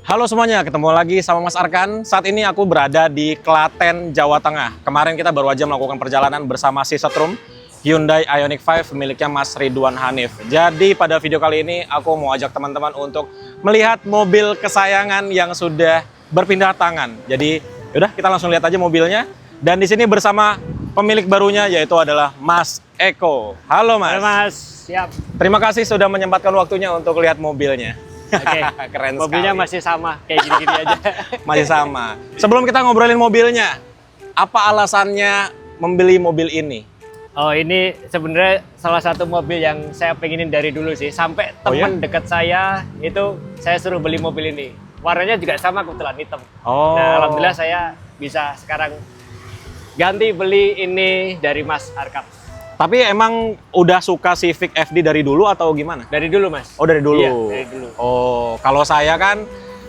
Halo semuanya, ketemu lagi sama Mas Arkan. Saat ini aku berada di Klaten, Jawa Tengah. Kemarin kita baru aja melakukan perjalanan bersama si Setrum Hyundai Ioniq 5 miliknya Mas Ridwan Hanif. Jadi pada video kali ini aku mau ajak teman-teman untuk melihat mobil kesayangan yang sudah berpindah tangan. Jadi yaudah kita langsung lihat aja mobilnya. Dan di sini bersama pemilik barunya yaitu adalah Mas Eko. Halo Mas. Halo Mas, siap. Terima kasih sudah menyempatkan waktunya untuk lihat mobilnya. Oke, Keren mobilnya sekali. masih sama, kayak gini-gini aja. Masih sama. Sebelum kita ngobrolin mobilnya, apa alasannya membeli mobil ini? Oh, ini sebenarnya salah satu mobil yang saya pengenin dari dulu sih. Sampai teman dekat saya itu saya suruh beli mobil ini. Warnanya juga sama, kebetulan hitam. Oh. Nah, alhamdulillah saya bisa sekarang ganti beli ini dari Mas Arkam. Tapi emang udah suka Civic FD dari dulu atau gimana? Dari dulu, Mas. Oh, dari dulu. Iya, dari dulu. Oh, kalau saya kan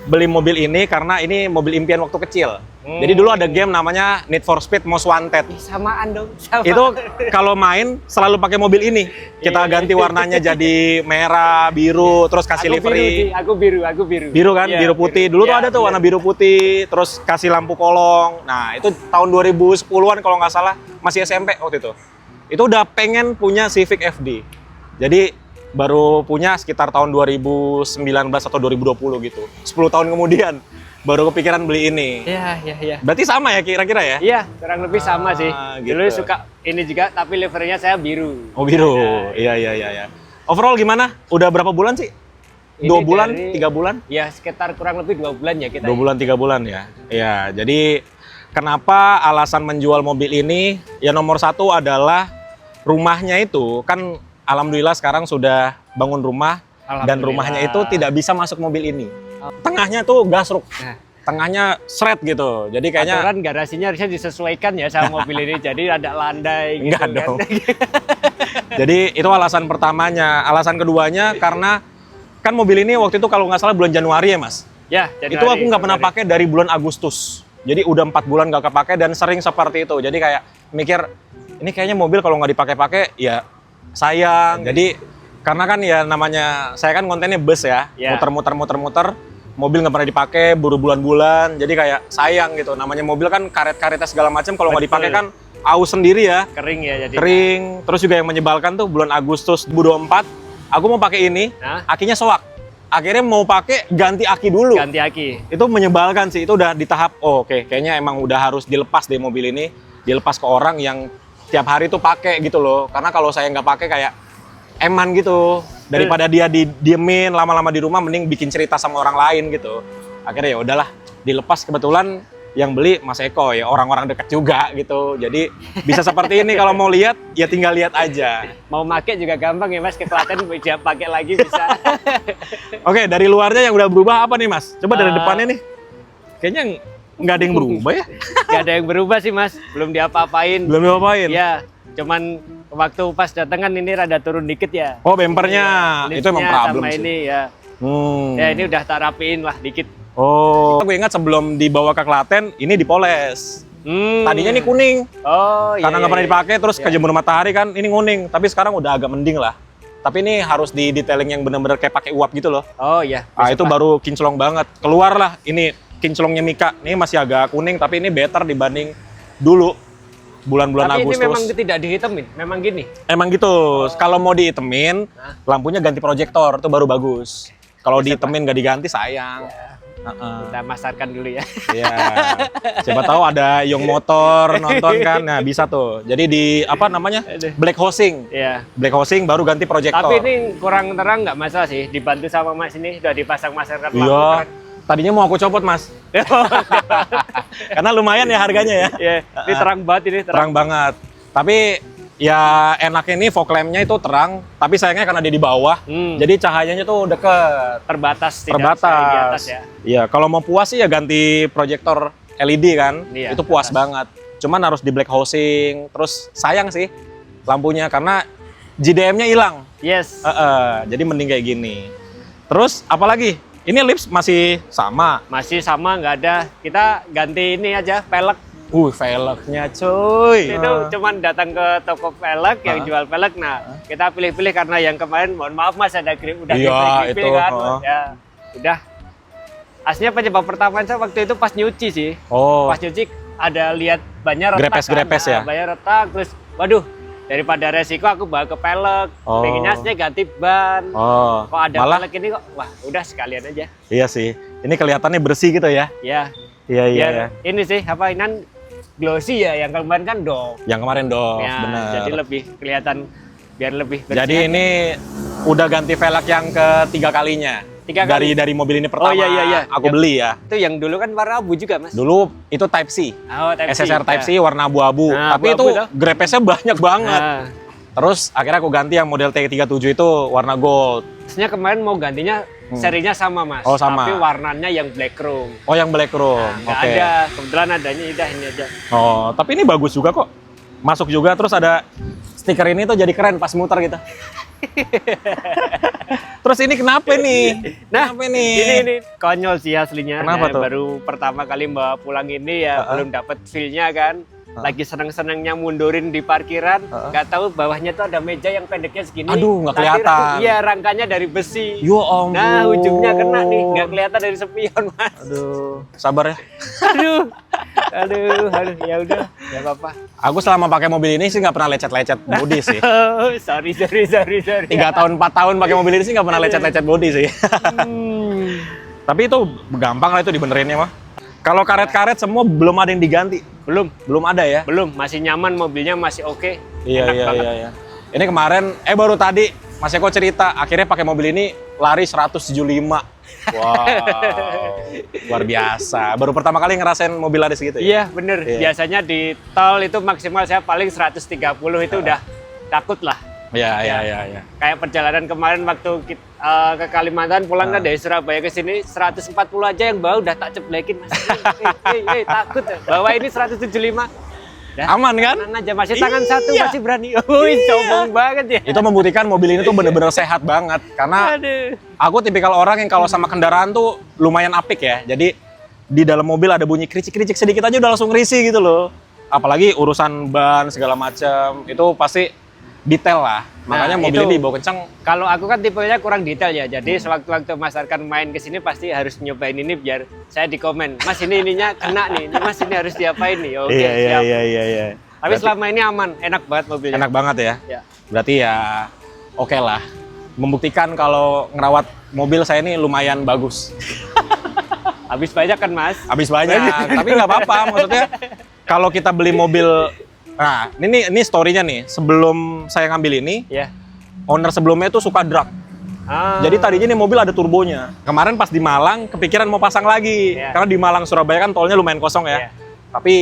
beli mobil ini karena ini mobil impian waktu kecil. Jadi dulu ada game namanya Need for Speed Most Wanted. Ih, samaan dong. Sama. Itu kalau main selalu pakai mobil ini. Kita ganti warnanya jadi merah, biru, terus kasih livery. Aku biru. Biru kan, Iya, biru putih. Dulu tuh Iya, ada tuh iya. warna biru putih, terus kasih lampu kolong. Nah, itu tahun 2010-an kalau nggak salah, masih SMP waktu itu. Itu udah pengen punya Civic FD. Jadi baru punya sekitar tahun 2019 atau 2020 gitu. 10 tahun kemudian baru kepikiran beli ini. Iya. Berarti sama ya kira-kira ya? Iya, kurang lebih sama sih. Gitu. Dulu suka ini juga, tapi livernya saya biru. Oh biru, iya. Overall gimana? Udah berapa bulan sih? Ini 2 bulan, dari- 3 bulan? Ya, sekitar kurang lebih 2 bulan ya kita. 2 bulan, 3 bulan ya? Iya, jadi kenapa alasan menjual mobil ini? Ya nomor satu adalah rumahnya itu kan alhamdulillah sekarang sudah bangun rumah dan Alhamdulillah. rumahnya itu tidak bisa masuk mobil ini. Tengahnya tuh gasruk, Nah, tengahnya seret gitu. Jadi kayaknya aturan garasinya harusnya disesuaikan ya sama mobil ini. Jadi ada landai gitu enggak kan. dong. Jadi itu alasan pertamanya. Alasan keduanya karena kan mobil ini waktu itu kalau nggak salah bulan Januari ya Mas. Ya, Itu aku nggak pernah pakai dari bulan Agustus. Jadi udah 4 bulan nggak kepake dan sering seperti itu. Jadi kayak mikir ini kayaknya mobil kalau nggak dipakai-pakai ya sayang. Jadi karena kan ya namanya saya kan kontennya bus ya, Ya. muter-muter, mobil nggak pernah dipakai, buru bulan-bulan. Jadi kayak sayang gitu. Namanya mobil kan karet-karetnya segala macam kalau nggak dipakai kan aus sendiri ya, Kering ya jadi. kering. Terus juga yang menyebalkan tuh bulan Agustus 2024, aku mau pakai ini, Nah, akinya soak. Akhirnya mau pakai ganti aki dulu. ganti aki. Itu menyebalkan sih, itu udah di tahap oke, kayaknya emang udah harus dilepas deh mobil ini, dilepas ke orang yang tiap hari tuh pakai gitu loh. Karena kalau saya nggak pakai kayak eman gitu, daripada dia didiemin lama-lama di rumah, mending bikin cerita sama orang lain gitu. Akhirnya ya udahlah, dilepas. Kebetulan yang beli Mas Eko ya, orang-orang dekat juga gitu. Jadi bisa seperti ini, kalau mau lihat ya tinggal lihat aja. Mau pakai juga gampang ya Mas, ke Klaten bisa pakai lagi bisa. Oke, dari luarnya yang udah berubah apa nih Mas? Coba dari Eh, depannya nih, kayaknya nggak ada yang berubah ya? Gak ada yang berubah sih Mas, belum diapa-apain. Belum diapain? Ya, cuman waktu pas datang kan ini rada turun dikit ya. Oh, bempernya itu emang Liftnya problem sama sih. ini ya. Ya ini udah tak rapiin lah dikit. Oh, aku ingat sebelum dibawa ke Klaten, ini dipoles. Tadinya ini kuning, Oh iya. karena nggak pernah iya. dipakai, terus kejemur matahari kan, ini kuning. Tapi sekarang udah agak mending lah. Tapi ini harus di detailing yang bener-bener kayak pakai uap gitu loh. Oh iya. Ah, besok itu lah. baru kinclong banget. Keluar lah, ini kinclongnya Mika. Ini masih agak kuning, tapi ini better dibanding dulu, bulan-bulan Tapi Agustus. ini memang tidak dihitamin, memang gini. Emang gitu. Kalau mau dihitemin, lampunya ganti proyektor, itu baru bagus. Kalau dihitemin nggak diganti, sayang. Kita masarkan dulu ya. Iya. Siapa tahu ada Young Motor nonton kan. Nah, bisa tuh. Jadi di apa namanya? Black hosing. Iya. Black hosing baru ganti proyektor. Tapi ini kurang terang nggak masalah sih. Dibantu sama Mas ini udah dipasang masarkan lampu. Iya. Keren. Tadinya mau aku copot, Mas. Karena lumayan ya harganya ya. Iya, ini terang banget ini Terang banget. Tapi ya enaknya ini fog lamp-nya itu terang, tapi sayangnya karena dia di bawah, jadi cahayanya tuh deket. Terbatas tidak Terbatas. kayak di atas ya. Iya, kalau mau puas sih ya ganti proyektor LED kan, Iya, itu puas atas. banget. Cuman harus di black housing, terus sayang sih lampunya karena JDM-nya hilang. Yes. Jadi mending kayak gini. Terus apalagi? Ini lips masih sama. Masih sama nggak ada. Kita ganti ini aja pelek. Velgnya cuy. Itu cuman datang ke toko pelek yang jual pelek. Nah, kita pilih-pilih karena yang kemarin mohon maaf Mas ada udah Iya, grip itu, kan. Ya, udah Aslinya penyebab pertama saya waktu itu pas nyuci sih. Oh. Pas nyuci ada lihat bannya retak. Grepes-grepes kan? ya? Nah, bannya retak, terus waduh, daripada resiko aku bawa ke pelek. Oh. Pengennya aslinya ganti ban. Oh. Kok ada Malah pelek ini kok, wah udah sekalian aja. iya sih. Ini kelihatannya bersih gitu ya. Ya, Iya iya biar iya. ini sih apa ini glossy ya, yang kemarin kan dong. Yang kemarin dong, Ya, benar. jadi lebih kelihatan biar lebih bersih. Jadi ini udah ganti velg yang ketiga kalinya. 3 kali. Dari mobil ini pertama. Oh, iya. Aku beli ya. Itu yang dulu kan warna abu juga, Mas. Dulu itu Type C. Oh, Type C. SSR Type C Ya. warna abu-abu. Nah, Tapi abu-abu itu tuh. grepesnya banyak banget. Nah, Terus akhirnya aku ganti yang model T37 itu warna gold. sebenarnya kemarin mau gantinya serinya sama, Mas. Oh, sama. Tapi warnanya yang black chrome. Oh, yang black chrome. Nggak Oke. ada, kebetulan adanya udah ini aja. Oh, tapi ini bagus juga kok. Masuk juga, terus ada stiker ini tuh jadi keren pas muter gitu. Terus ini kenapa nih? Nah, Kenapa nih? ini konyol sih aslinya. Kenapa tuh? Baru pertama kali bawa pulang ini ya belum dapat feel-nya kan. Lagi seneng-senengnya mundurin di parkiran, nggak tahu bawahnya tuh ada meja yang pendeknya segini. Aduh, nggak Tak kira- kelihatan. Iya, rangkanya dari besi. Yo ampun. Nah, ujungnya kena nih, nggak kelihatan dari spion, Mas. Aduh, sabar ya. aduh, ya udah, ya apa-apa. Aku selama pakai mobil ini sih nggak pernah lecet-lecet body sih. Oh, sorry. 3 tahun 4 tahun pakai mobil ini sih nggak pernah lecet-lecet body sih. Tapi itu gampang lah itu dibenerinnya mah. Kalau karet-karet semua belum ada yang diganti. Belum ada ya. Belum, masih nyaman, mobilnya masih oke. Iya Enak iya banget. iya. Ini kemarin baru tadi Mas Eko cerita akhirnya pakai mobil ini lari 175. Wow, luar biasa. Baru pertama kali ngerasain mobil lari segitu ya? Iya, bener. Iya. Biasanya di tol itu maksimal saya paling 130 itu udah takut lah. Iya iya. Kayak perjalanan kemarin waktu kita, ke Kalimantan pulang kan dari Surabaya ke sini 140 aja yang bawa udah tak ceplekin, Mas. Takut. Bawa ini 175. Dah, Aman kan? Tenang aja, masih tangan satu Iya. masih berani. Wih, sombong banget ya. Itu membuktikan mobil ini tuh bener-bener sehat banget. Karena Aduh. aku tipikal orang yang kalau sama kendaraan tuh lumayan apik ya. Jadi di dalam mobil ada bunyi kericik-kericik sedikit aja udah langsung risih gitu loh. Apalagi urusan ban segala macam itu pasti detail lah. Makanya Nah, mobil itu. ini dibawa kencang. Kalau aku kan tipenya kurang detail ya, jadi sewaktu-waktu Mas Arkan main ke sini pasti harus nyobain ini biar saya di komen, Mas ini ininya kena nih, Mas ini harus diapain nih. Oke, siap. Iya. Tapi selama ini aman, enak banget mobilnya. Enak banget ya. Ya. Berarti ya oke lah. Membuktikan kalau ngerawat mobil saya ini lumayan bagus. Habis banyak kan, Mas? Habis banyak, tapi nggak apa-apa. Maksudnya kalau kita beli mobil, nah ini story-nya nih. Sebelum saya ngambil ini, Ya. owner sebelumnya tuh suka drag. Ah. Jadi tadinya nih mobil ada turbonya. Kemarin pas di Malang, kepikiran mau pasang lagi. Iya. Karena di Malang Surabaya kan tolnya lumayan kosong ya. Iya. Tapi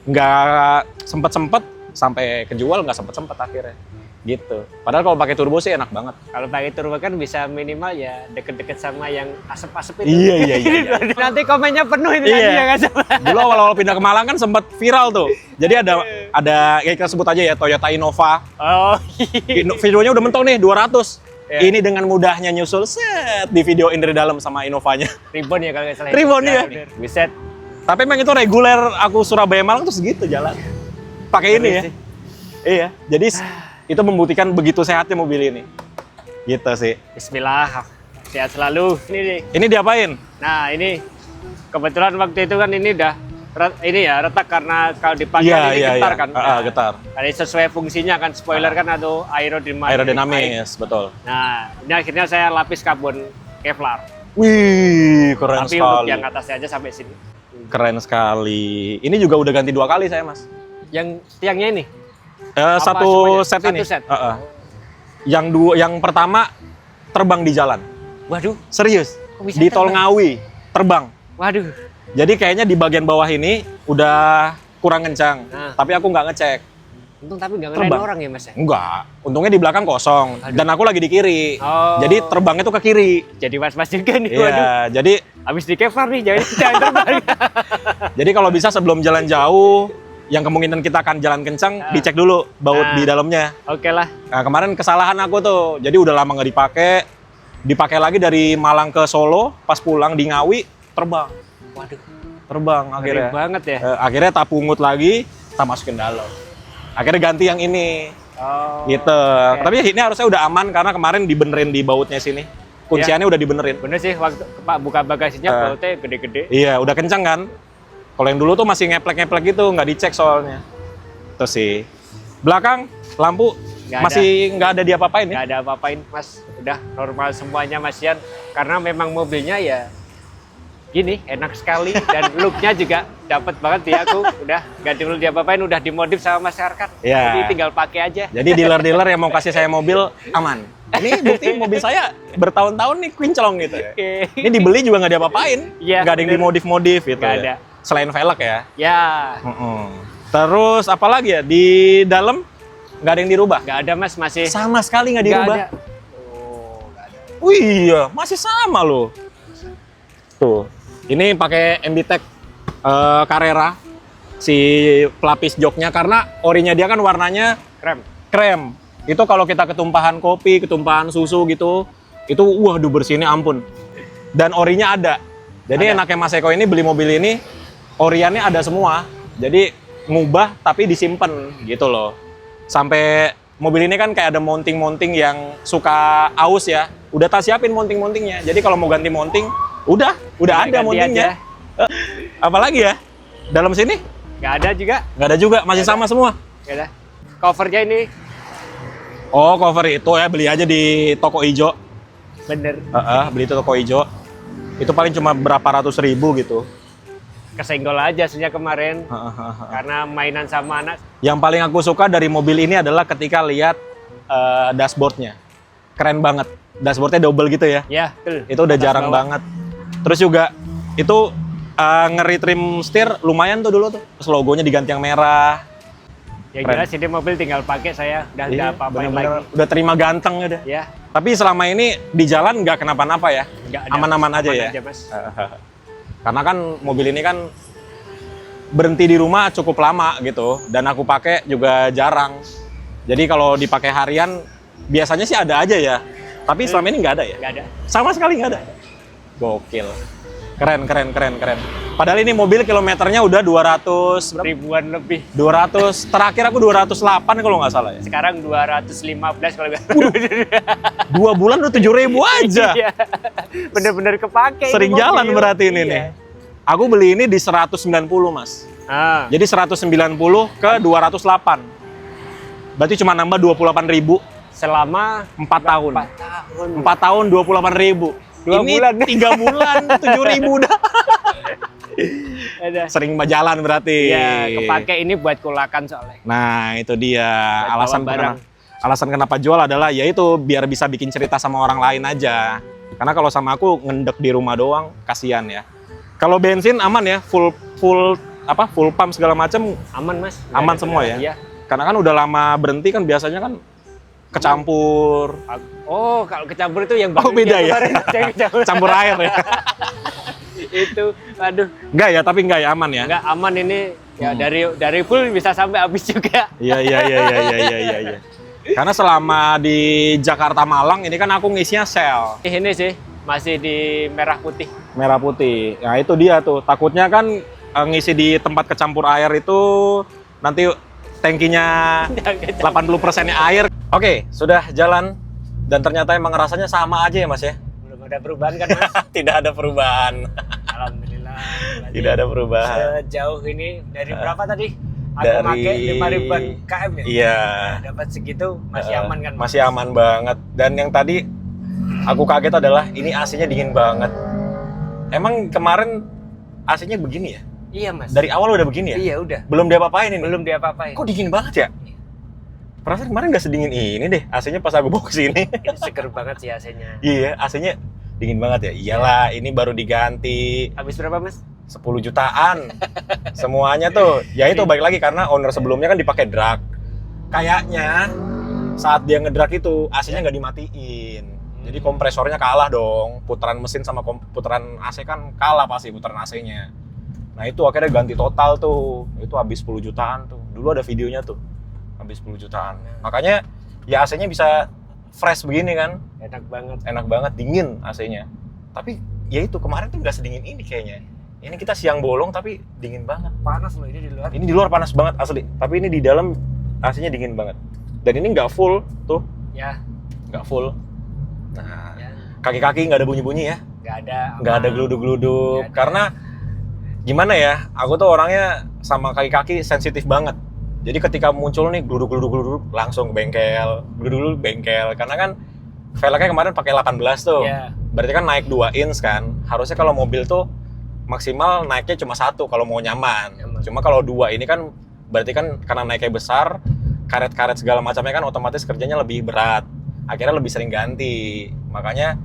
nggak sempet-sempet sampai kejual, nggak sempet-sempet akhirnya. Gitu. Padahal kalau pakai turbo sih enak banget. Kalau pakai turbo kan bisa minimal ya deket-deket sama yang asap-asap itu. Iya. Nanti komennya penuh itu Iya. nanti ya kan sama. Dulu awal-awal pindah ke Malang kan sempat viral tuh. Jadi ada ya kita sebut aja ya Toyota Innova. Oh. Videonya udah mentok nih 200. Iya. Ini dengan mudahnya nyusul set di videoin dari dalam sama Innovanya. Ribbon ya kalau nggak salah. Ribbon ya. bener. Buset. Tapi emang itu reguler aku Surabaya Malang tuh segitu jalan. Pakai ini ya. Keren sih. Iya. Jadi itu membuktikan begitu sehatnya mobil ini. Gitu sih. Bismillah. Sehat selalu. Ini nih. Ini diapain? Nah ini kebetulan waktu itu kan ini udah ini ya retak karena kalau dipakai ini getar kan. Getar. Karena sesuai fungsinya kan spoiler kan atau Aerodinamis, betul. Nah ini akhirnya saya lapis karbon Kevlar. Wih, keren Tapi untuk sekali. yang atasnya aja sampai sini. Keren sekali. Ini juga udah ganti 2 kali saya, Mas. Yang tiangnya ini. Satu semuanya? set ini. Satu set? Yang pertama terbang di jalan. Waduh. Serius. Kok bisa Di tol terbang? Ngawi terbang. Waduh. Jadi kayaknya di bagian bawah ini udah kurang kencang. Nah. Tapi aku nggak ngecek. Untung tapi nggak ngenain Terbang. orang ya mas ya? Enggak. Untungnya di belakang kosong. Aduh. Dan aku lagi di kiri. Oh. Jadi terbangnya tuh ke kiri. Jadi was-was juga nih. Waduh. Iya. Jadi Habis di Kevlar nih, jangan terbang. jadi kalau bisa sebelum jalan jauh, yang kemungkinan kita akan jalan kencang, dicek dulu baut Nah. di dalamnya. Oke lah. Nah, kemarin kesalahan aku tuh. Jadi udah lama nggak dipakai. Dipakai lagi dari Malang ke Solo, pas pulang di Ngawi terbang. Waduh. Terbang Ngeri akhirnya. banget ya. Akhirnya tak pungut lagi, tak masukin dalam. Akhirnya ganti yang ini. Oh. Gitu. oke. Tapi ini harusnya udah aman karena kemarin dibenerin di bautnya sini. kunciannya udah dibenerin. Bener sih, waktu Pak buka bagasinya bautnya gede-gede. Iya, udah kencang kan. Kalau yang dulu tuh masih ngeplek-ngeplek gitu, nggak dicek soalnya. Itu sih. Belakang lampu masih nggak ada diapa-apain ya? Nggak ada apa-apain Mas, udah normal semuanya Mas Yan. Karena memang mobilnya ya gini, enak sekali dan looknya juga dapat banget di aku. Udah nggak perlu diapa-apain, udah dimodif sama Mas Arkan. Iya. Jadi tinggal pakai aja. Jadi dealer-dealer yang mau kasih saya mobil aman. Ini bukti mobil saya bertahun-tahun nih kinclong gitu ya. Ini dibeli juga nggak diapa-apain, Iya, nggak ada yang dimodif-modif gitu. Nggak ya. ada. Selain velg ya. Ya, Terus apa lagi ya di dalam nggak ada yang dirubah. nggak ada Mas, masih Sama sekali nggak nggak dirubah. ada. Oh, nggak ada. Wih, iya, masih sama loh. Tuh, ini pakai MBTEC Carrera si pelapis joknya karena orinya dia kan warnanya Krem. krem. Itu kalau kita ketumpahan kopi, ketumpahan susu gitu, itu waduh bersihnya ampun. Dan orinya ada. Jadi enaknya Mas Eko ini beli mobil ini oriannya ada semua. Jadi ngubah tapi disimpan gitu loh. Sampai mobil ini kan kayak ada mounting-mounting yang suka aus ya. Udah tak siapin mounting-mountingnya. Jadi kalau mau ganti mounting, udah ada Ganti mountingnya. aja. Apalagi ya? Dalam sini? Nggak ada juga. Nggak ada juga, masih sama semua. Nggak ada. Covernya ini Oh, cover itu ya beli aja di toko ijo. bener Beli itu toko ijo. Itu paling cuma berapa ratus ribu gitu. kesenggol aja sejak kemarin karena mainan sama anak. Yang paling aku suka dari mobil ini adalah ketika lihat dashboardnya. Keren banget. Dashboardnya double gitu ya. Ya, betul. Itu udah Atas jarang bawah. banget. Terus juga itu ngeri-trim setir lumayan tuh dulu tuh. Terus logonya diganti yang merah. Yang Keren. jelas ini mobil tinggal pakai saya udah Iya, apa-apain bener-bener lagi. udah terima ganteng udah. Ya, Tapi selama ini di jalan nggak kenapa-napa ya. nggak ada. Aman-aman aja Aman ya. aja, Mas. Karena kan mobil ini kan berhenti di rumah cukup lama gitu dan aku pakai juga jarang. Jadi kalau dipakai harian biasanya sih ada aja ya. Tapi selama ini nggak ada ya. Nggak ada. Sama sekali nggak ada. Gokil. Keren. Padahal ini mobil kilometernya udah 200 berapa? Ribuan lebih. 200 terakhir aku 208 kalau nggak salah ya. Sekarang 215 kalau nggak. 2 bulan udah 7.000 aja. Iya. Bener-bener kepake. Sering ini jalan mobil. berarti ini Iya. nih. Aku beli ini di 190, Mas. Ah, Jadi 190 ke 208. Berarti cuma nambah 28.000 selama 4 tahun. 4 tahun. 4 tahun 28.000. 2 Ini bulan. 3 bulan 7.000 udah. Ada. Sering jalan berarti. Ya, kepake ini buat kulakan soalnya. Nah, itu dia Buat alasan bawa barang. alasan kenapa jual adalah yaitu biar bisa bikin cerita sama orang lain aja. Karena kalau sama aku ngendek di rumah doang kasihan ya. Kalau bensin aman ya, full pump segala macam Aman, Mas. Nggak aman ada semua kendala. ya. Iya. Karena kan udah lama berhenti kan biasanya kan kecampur. Oh, kalau kecampur itu yang Oh, beda ya? kemarin saya kecampur. Campur air ya. Itu, aduh, Enggak ya, tapi enggak ya aman ya. nggak aman ini. Ya dari full bisa sampai habis juga. Iya. Karena selama di Jakarta Malang ini kan aku ngisinya Shell Ini sih masih di merah putih. merah putih. Nah, itu dia tuh. Takutnya kan ngisi di tempat kecampur air itu nanti tangkinya 80%-nya air. Oke, sudah jalan dan ternyata emang rasanya sama aja ya, Mas ya. Belum ada perubahan kan, Mas? Tidak ada perubahan. Alhamdulillah. Tidak ada perubahan. Sejauh ini dari berapa tadi? Aku Dari- pakai 5.000-an km ya? Iya. Dapat segitu masih aman kan? Mas? Masih aman banget. Dan yang tadi aku kaget adalah ini AC-nya dingin banget. Emang kemarin AC-nya begini ya? Iya, Mas. Dari awal udah begini ya? Iya, udah. Belum diapa-apain ini? Belum diapa-apain. Kok dingin banget ya? Perasaan kemarin nggak sedingin ini deh. AC-nya pas aku bawa ke sini. Ini seger banget sih AC-nya. Iya, AC-nya dingin banget ya. Iyalah, ini baru diganti Habis berapa, Mas? 10 jutaan. Semuanya tuh. Ya itu balik lagi karena owner sebelumnya kan dipakai drag. Kayaknya saat dia ngedrag itu AC-nya nggak dimatiin. Jadi kompresornya kalah dong. Putaran mesin sama putaran AC kan kalah pasti putaran AC-nya. Nah itu akhirnya ganti total tuh. Itu habis 10 jutaan tuh. Dulu ada videonya tuh. Habis 10 jutaan. Makanya ya AC-nya bisa fresh begini kan. Enak banget. Enak banget, dingin AC-nya. Tapi ya itu kemarin tuh nggak sedingin ini kayaknya. Ini kita siang bolong tapi dingin banget. Panas loh ini di luar. Ini di luar panas banget asli. Tapi ini di dalam AC-nya dingin banget. Dan ini nggak full tuh. Ya. Nggak full. Nah, Ya. kaki-kaki nggak ada bunyi-bunyi ya, nggak ada geluduk-geluduk. Karena gimana ya, aku tuh orangnya sama kaki-kaki sensitif banget. Jadi ketika muncul nih geluduk-geluduk langsung bengkel, geluduk-geluduk bengkel. Karena kan velgnya kemarin pakai 18 tuh, berarti kan naik 2 inch kan. Harusnya kalau mobil tuh maksimal naiknya cuma 1 kalau mau nyaman. Cuma kalau 2 ini kan berarti kan karena naiknya besar, karet-karet segala macamnya kan otomatis kerjanya lebih berat. Akhirnya lebih sering ganti. Makanya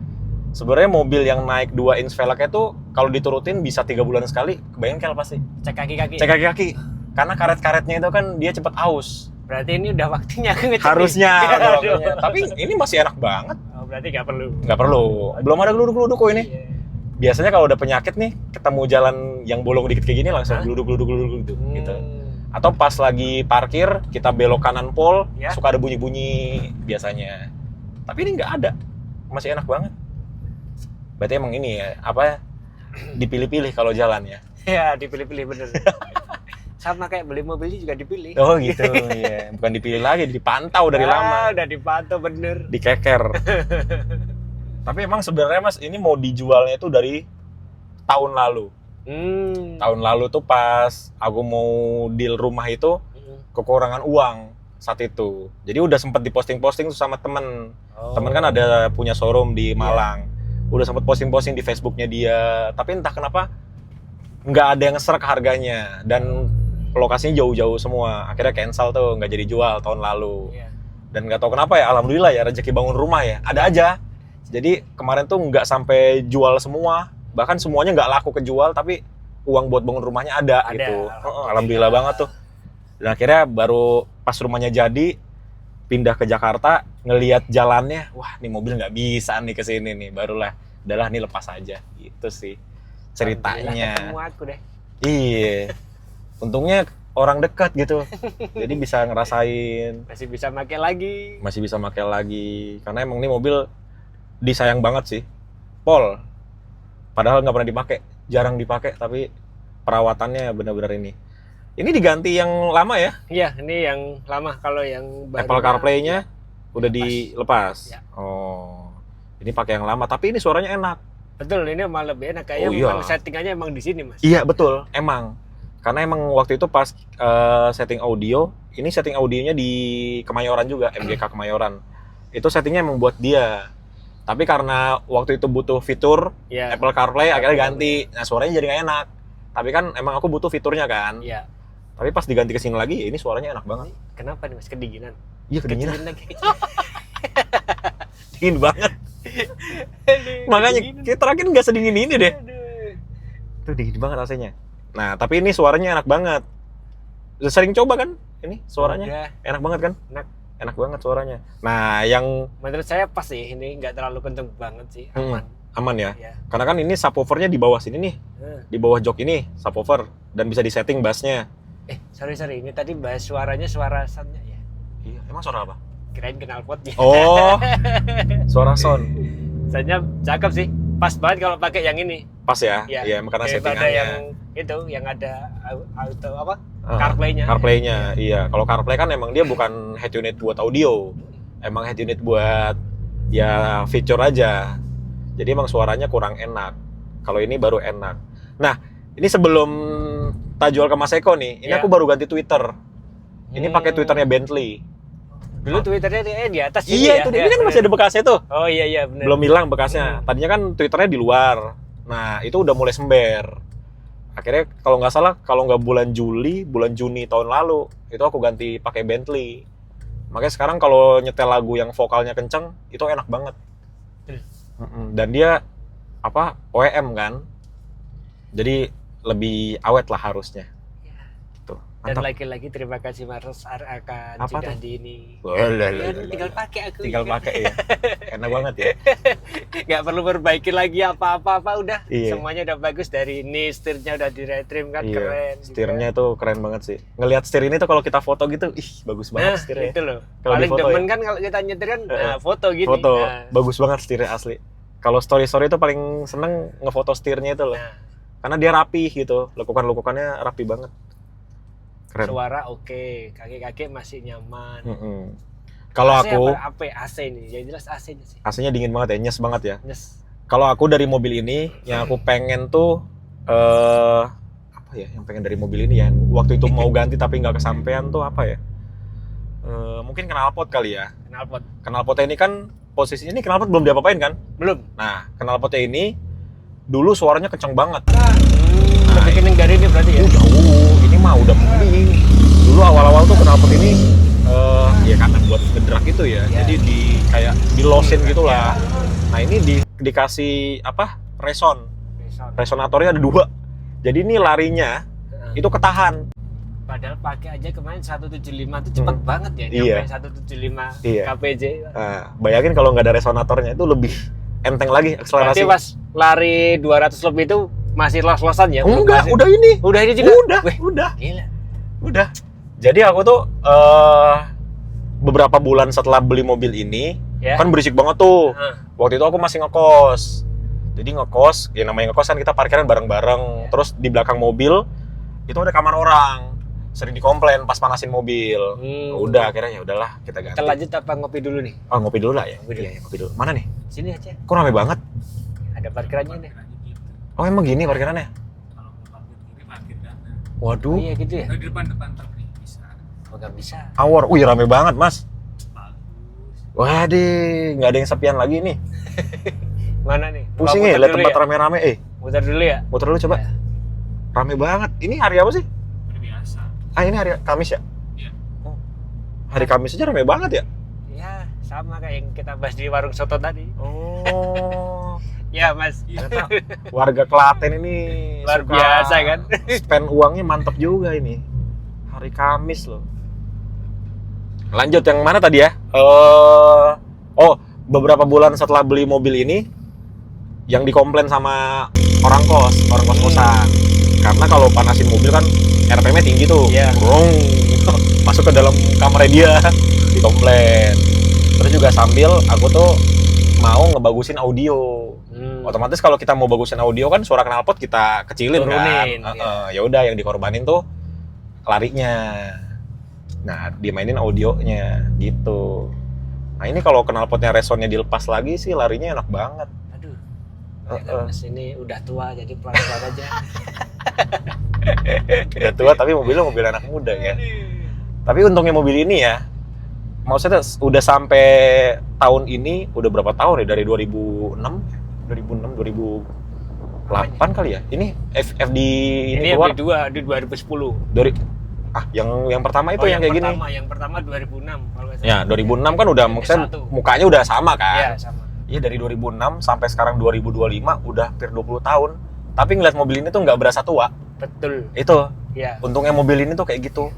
sebenarnya mobil yang naik 2 inch velgnya tuh kalau diturutin bisa 3 bulan sekali ke bengkel pasti. Cek kaki-kaki. Cek kaki-kaki. Karena karet-karetnya itu kan dia cepet aus. Berarti ini udah waktunya aku ngecek. Harusnya udah waktunya. Tapi ini masih enak banget. Oh, berarti nggak perlu. Nggak perlu. Belum ada geluduk-geluduk kok ini. Biasanya kalau udah penyakit nih, ketemu jalan yang bolong dikit kayak gini langsung geluduk-geluduk gitu. Atau pas lagi parkir, kita belok kanan pol, suka ada bunyi-bunyi biasanya. Tapi ini nggak ada. Masih enak banget. Berarti emang ini ya, apa dipilih-pilih kalau jalan ya. Ya, dipilih-pilih bener. Sama kayak beli mobilnya juga dipilih. Oh gitu, ya. Bukan dipilih lagi, dipantau dari lama. Udah dipantau bener. Dikeker. Tapi emang sebenarnya Mas, ini mau dijualnya itu dari tahun lalu. Tahun lalu tuh pas aku mau deal rumah itu kekurangan uang saat itu. Jadi udah sempet diposting-posting tuh sama temen. Temen kan ada punya showroom di Malang. Udah sempet posting-posting di Facebooknya dia. Tapi entah kenapa nggak ada yang serak harganya. Dan lokasinya jauh-jauh semua. Akhirnya cancel tuh, nggak jadi jual tahun lalu. Dan nggak tahu kenapa ya, alhamdulillah ya rezeki bangun rumah ya. Ada aja. Jadi kemarin tuh nggak sampai jual semua. Bahkan semuanya nggak laku kejual, tapi uang buat bangun rumahnya ada gitu. Alhamdulillah banget tuh. Dan akhirnya baru pas rumahnya jadi, pindah ke Jakarta, ngelihat jalannya, wah nih mobil nggak bisa nih kesini nih. Barulah, udahlah nih lepas aja. Gitu sih ceritanya. Ketemu aku deh. Iya. Untungnya orang dekat gitu. Jadi bisa ngerasain. Masih bisa pakai lagi. Masih bisa pakai lagi. Karena emang nih mobil disayang banget sih. Pol. Padahal nggak pernah dipakai. Jarang dipakai, tapi perawatannya benar-benar ini. Ini diganti yang lama ya? Iya, ini yang lama. Kalau yang baru Apple CarPlay-nya udah dilepas. Ya. Oh. Ini pakai yang lama, tapi ini suaranya enak. Betul, ini malah lebih enak. Kayaknya memang settingannya emang di sini, Mas. Iya, betul. Emang. Karena emang waktu itu pas setting audio, ini setting audionya di Kemayoran juga, MGK Kemayoran. Itu settingnya emang buat dia. Tapi karena waktu itu butuh fitur Apple CarPlay, akhirnya ganti. Nah, suaranya jadi nggak enak. Tapi kan emang aku butuh fiturnya kan. Iya. Tapi pas diganti ke sini lagi, ini suaranya enak banget. Kenapa nih, Mas? Kedinginan? Iya, kedinginan. Lagi. Dingin banget. Makanya kita terakhir nggak sedingin ini deh. Tuh dingin banget rasanya. Nah, tapi ini suaranya enak banget. Udah sering coba kan? Ini suaranya enak banget kan? Enak banget suaranya. Nah, yang menurut saya pas sih, ini nggak terlalu kenceng banget sih, aman. Aman ya? Karena kan ini subwoofernya di bawah sini nih. Di bawah jok ini subwoofer dan bisa disetting bassnya. Sorry, ini tadi bahas suaranya suara soundnya ya? Iya, emang suara apa? Kirain knalpotnya. Oh, suara sound. Soundnya cakep sih, pas banget kalau pakai yang ini. Pas ya? Iya, karena settingannya. Yang itu, yang ada auto apa? CarPlay-nya. CarPlay-nya, iya. Kalau CarPlay kan emang dia bukan head unit buat audio. Emang head unit buat ya feature aja. Jadi emang suaranya kurang enak. Kalau ini baru enak. Nah, ini sebelum tak jual ke Mas Eko nih, ini aku baru ganti Twitter. Ini pakai Twitternya Bentley. Dulu Twitternya di atas sini. Iya, itu dia kan masih ada bekasnya tuh. Oh iya benar. Belum hilang bekasnya. Tadinya kan Twitternya di luar. Nah, itu udah mulai sember. Akhirnya kalau nggak salah, kalau nggak bulan Juni tahun lalu, itu aku ganti pakai Bentley. Makanya sekarang kalau nyetel lagu yang vokalnya kenceng, itu enak banget. Dan dia OEM kan, jadi lebih awet lah harusnya. Tuh, dan lagi-lagi terima kasih Mas akan sudah di ini. Tinggal pakai aku. Tinggal pakai ya. Enak banget ya. Nggak perlu perbaiki lagi apa-apa udah. Semuanya udah bagus. Dari ini setirnya udah di retrim kan, keren. Setirnya tuh keren banget sih. Ngelihat setir ini tuh kalau kita foto gitu, bagus banget setirnya. Itu loh. Kalo paling demen kan kalau kita nyetir kan foto gini. Foto, bagus banget setirnya asli. Kalau story itu paling seneng ngefoto setirnya itu loh. Karena dia rapi gitu, lekukan-lekukannya rapi banget. Keren. Suara oke, kaki-kaki masih nyaman. Kalau AC aku, apa AC nih? Yang jelas AC-nya sih. AC-nya dingin banget ya, nyes banget ya. Yes. Kalau aku dari mobil ini, yang aku pengen tuh apa ya? Yang pengen dari mobil ini ya, waktu itu mau ganti tapi nggak kesampaian tuh apa ya? Mungkin knalpot kali ya. Knalpot. Knalpotnya ini kan posisinya ini knalpot belum diapa-apain kan? Belum. Nah, knalpotnya ini dulu suaranya kenceng banget. Lebih kenceng dari ini berarti ya? Jauh, ini mah udah mending. Dulu awal-awal tuh knalpot ini ya karena buat ngedrak itu ya. Jadi kayak dilosin gitulah. Nah, ini dikasih apa? Resonatornya ada 2. Jadi ini larinya itu ketahan. Padahal pakai aja kemarin 175 itu cepet banget ya, Iya. nyampe 175 Iya. kpj. Nah, bayangin kalau nggak ada resonatornya itu lebih enteng lagi akselerasi. Berarti pas lari 200 lebih itu masih los-losan ya? Enggak, Masih- udah ini. Udah ini juga? Wih, Udah. gila. Udah. Jadi aku tuh beberapa bulan setelah beli mobil ini, Ya. kan berisik banget tuh. Heeh. Waktu itu aku masih ngekos. Jadi ngekos, ya namanya ngekos kan kita parkiran bareng-bareng. Ya. Terus di belakang mobil itu ada kamar orang. Sering dikomplain pas panasin mobil. Udah akhirnya ya udahlah kita ganti. Kita lanjut apa ngopi dulu nih? Oh, ngopi dulu lah ya. Ngopi dulu. Iya, ngopi dulu. Mana nih? Sini aja. Kok rame banget? Ada parkirannya nih. Oh, emang gini parkirannya? Kalau mau parkir kiri parkir kanan. Waduh. Iya gitu ya? Di depan parkir bisa. Oh, nggak bisa. Awor. Wih, rame banget, Mas. Bagus. Waduh, nggak ada yang sepian lagi nih. Mana nih? Pusing Oh, ya, muter lihat dulu tempat rame-rame. Muter dulu ya? Muter dulu coba. Ya. Rame banget. Ini hari apa sih? Udah biasa. Ini hari Kamis ya? Iya. Oh. Hari Kamis aja rame banget ya? Ya, sama kayak yang kita bahas di warung soto tadi. Oh. Ya, Mas. Ternyata warga Klaten ini Luar suka biasa kan? spend uangnya mantap juga ini. Hari Kamis loh. Lanjut yang mana tadi ya? Beberapa bulan setelah beli mobil ini yang dikomplain sama orang kos-kosan. Karena kalau panasin mobil kan RPM-nya tinggi tuh. Iya. Brong. Masuk ke dalam kamarnya dia, dikomplain. Terus juga sambil aku tuh mau ngebagusin audio. Otomatis kalau kita mau bagusin audio kan suara knalpot kita kecilin Turunin, kan. iya. Ya udah yang dikorbanin tuh larinya. Nah, dimainin audionya gitu. Nah, ini kalau knalpotnya resonnya dilepas lagi sih larinya enak banget. Aduh. Ya kan, Mas ini udah tua jadi pelan-pelan aja. Udah tua tapi mobilnya mobil anak muda ya. Tapi untungnya mobil ini ya, maksudnya udah sampai tahun ini udah berapa tahun ya, dari 2008 kali ya. Ini FD ini Ini keluar yang di 2010. dari yang pertama itu yang kayak gini. Yang pertama 2006 kalau nggak salah. Ya, 2006 kan udah maksudnya Satu. mukanya udah sama Iya, kan. sama. Iya, dari 2006 sampai sekarang 2025 udah hampir 20 tahun. Tapi ngeliat mobil ini tuh nggak berasa tua. Betul. Itu Iya. untungnya mobil ini tuh kayak gitu.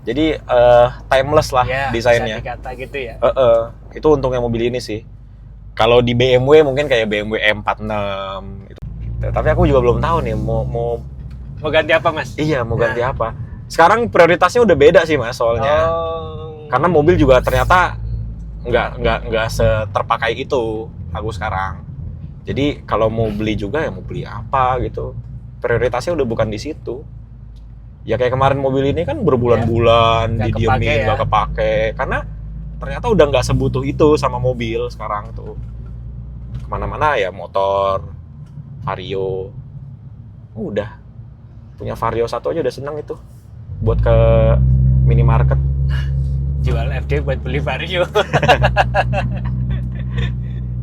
Jadi timeless lah Ya, desainnya. bisa dikata gitu ya. Itu untungnya mobil ini sih. Kalau di BMW mungkin kayak BMW M46 gitu. Tapi aku juga belum tahu nih mau Mau ganti apa, Mas? iya mau ganti apa. Sekarang prioritasnya udah beda sih Mas soalnya. Oh. Karena mobil juga ternyata nggak seterpakai itu aku sekarang. Jadi kalau mau beli juga ya mau beli apa gitu. Prioritasnya udah bukan di situ. Ya kayak kemarin mobil ini kan berbulan-bulan Nggak didiemin, kepake ya. nggak kepake. Karena ternyata udah nggak sebutuh itu sama mobil sekarang tuh. Kemana-mana ya motor, Vario. Udah. Punya Vario satu aja udah seneng itu. Buat ke minimarket. Jual FD buat beli Vario.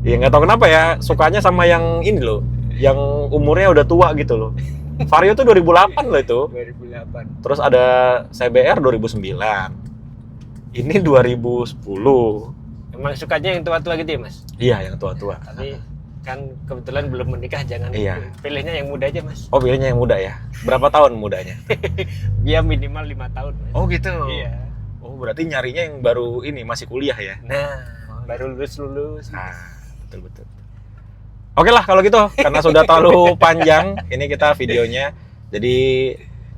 Ya nggak tahu kenapa ya, sukanya sama yang ini loh. Yang umurnya udah tua gitu loh. Vario tuh 2008 loh itu. 2008. Terus ada CBR 2009. Ini 2010. Emang sukanya yang tua-tua gitu ya, Mas? Iya, yang tua-tua. Tapi kan kebetulan belum menikah, jangan Iya. pilihnya yang muda aja, Mas. Oh, pilihnya yang muda ya. Berapa tahun mudanya? Dia minimal 5 tahun, Mas. Oh, gitu. Iya. Oh, berarti nyarinya yang baru ini masih kuliah ya. Nah, baru lulus. Nah, betul. Oke lah kalau gitu, karena sudah terlalu panjang ini kita videonya. Jadi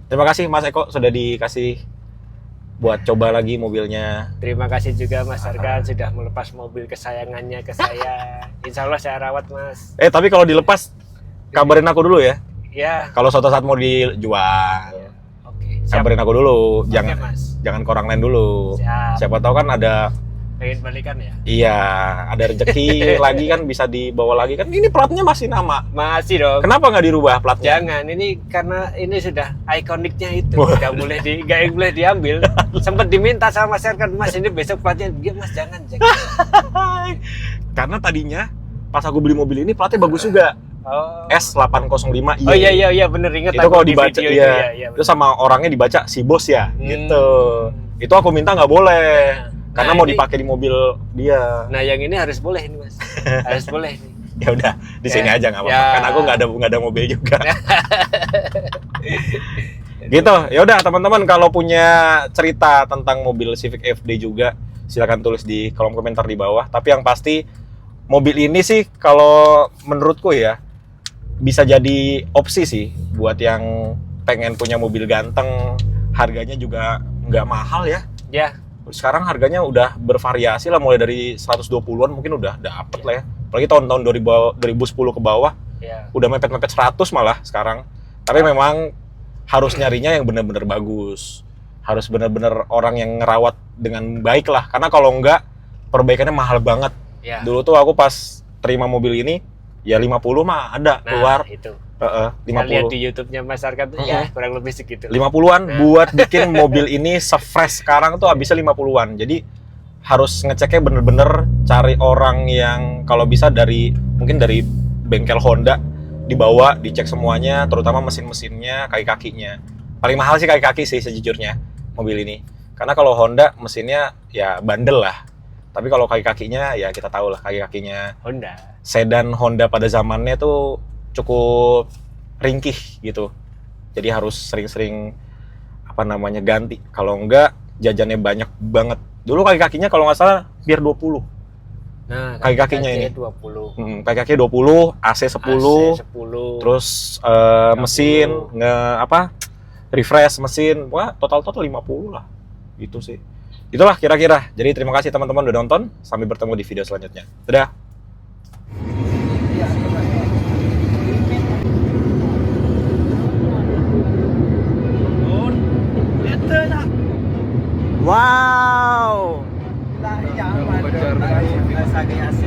terima kasih Mas Eko sudah dikasih buat coba lagi mobilnya. Terima kasih juga Mas Arkan sudah melepas mobil kesayangannya ke saya. Insya Allah saya rawat, Mas. Tapi kalau dilepas kabarin aku dulu ya. Ya. Kalau suatu saat mau dijual, Oke. Siap. kabarin aku dulu. Oke, Jangan Mas. jangan ke orang lain dulu. Siap. Siapa tahu kan ada Pengen balikan ya? Iya, ada rezeki lagi kan bisa dibawa lagi kan. Ini platnya masih nama. Masih dong. Kenapa nggak dirubah platnya? Jangan, ini karena ini sudah ikoniknya itu, nggak boleh diambil. Sempat diminta sama masyarakat, Mas ini besok platnya, dia Mas jangan. Karena tadinya pas aku beli mobil ini platnya bagus juga. Oh. S805i. Oh iya bener inget. Itu aku kalau di dibaca video iya. Itu sama orangnya dibaca si bos ya, gitu. Itu aku minta nggak boleh. Karena Nah, mau ini- dipakai di mobil dia. Nah yang ini harus boleh nih Mas, harus boleh nih. Ya udah, di sini Ya. aja nggak apa-apa. Ya. Kan aku nggak ada mobil juga. Gitu. Ya udah teman-teman, kalau punya cerita tentang mobil Civic FD juga silakan tulis di kolom komentar di bawah. Tapi yang pasti mobil ini sih kalau menurutku ya bisa jadi opsi sih buat yang pengen punya mobil ganteng. Harganya juga nggak mahal ya. Ya, Sekarang harganya udah bervariasi lah, mulai dari 120-an mungkin udah dapet lah ya. Apalagi tahun-tahun 2010 ke bawah ya. udah mepet-mepet 100 malah sekarang. Tapi memang harus nyarinya yang bener-bener bagus. Harus bener-bener orang yang ngerawat dengan baik lah. Karena kalau enggak, perbaikannya mahal banget. Ya. Dulu tuh aku pas terima mobil ini, ya 50 mah ada Nah, keluar. itu. 50. Saya lihat di YouTube-nya masyarakat tuh ya kurang lebih segitu. 50-an Nah. buat bikin mobil ini se-fresh sekarang tuh habisnya 50-an. Jadi harus ngeceknya bener-bener cari orang yang kalau bisa mungkin dari bengkel Honda, dibawa, dicek semuanya, terutama mesin-mesinnya, kaki-kakinya. Paling mahal sih kaki-kaki sih sejujurnya mobil ini. Karena kalau Honda mesinnya ya bandel lah. Tapi kalau kaki-kakinya ya kita tahu lah, kaki-kakinya Honda. sedan Honda pada zamannya tuh cukup ringkih gitu. Jadi harus sering-sering ganti. Kalau enggak jajannya banyak banget. Dulu kaki-kakinya kalau nggak salah biar 20. Nah, Kaki-kakinya ini. 20. Kaki-kakinya 20, AC 10, AC 10. terus mesin refresh mesin. Wah, total 50 lah. Gitu sih. Itulah kira-kira. Jadi terima kasih teman-teman udah nonton. Sampai bertemu di video selanjutnya. Dadah. Wow. Lagi aman. Lagi AC.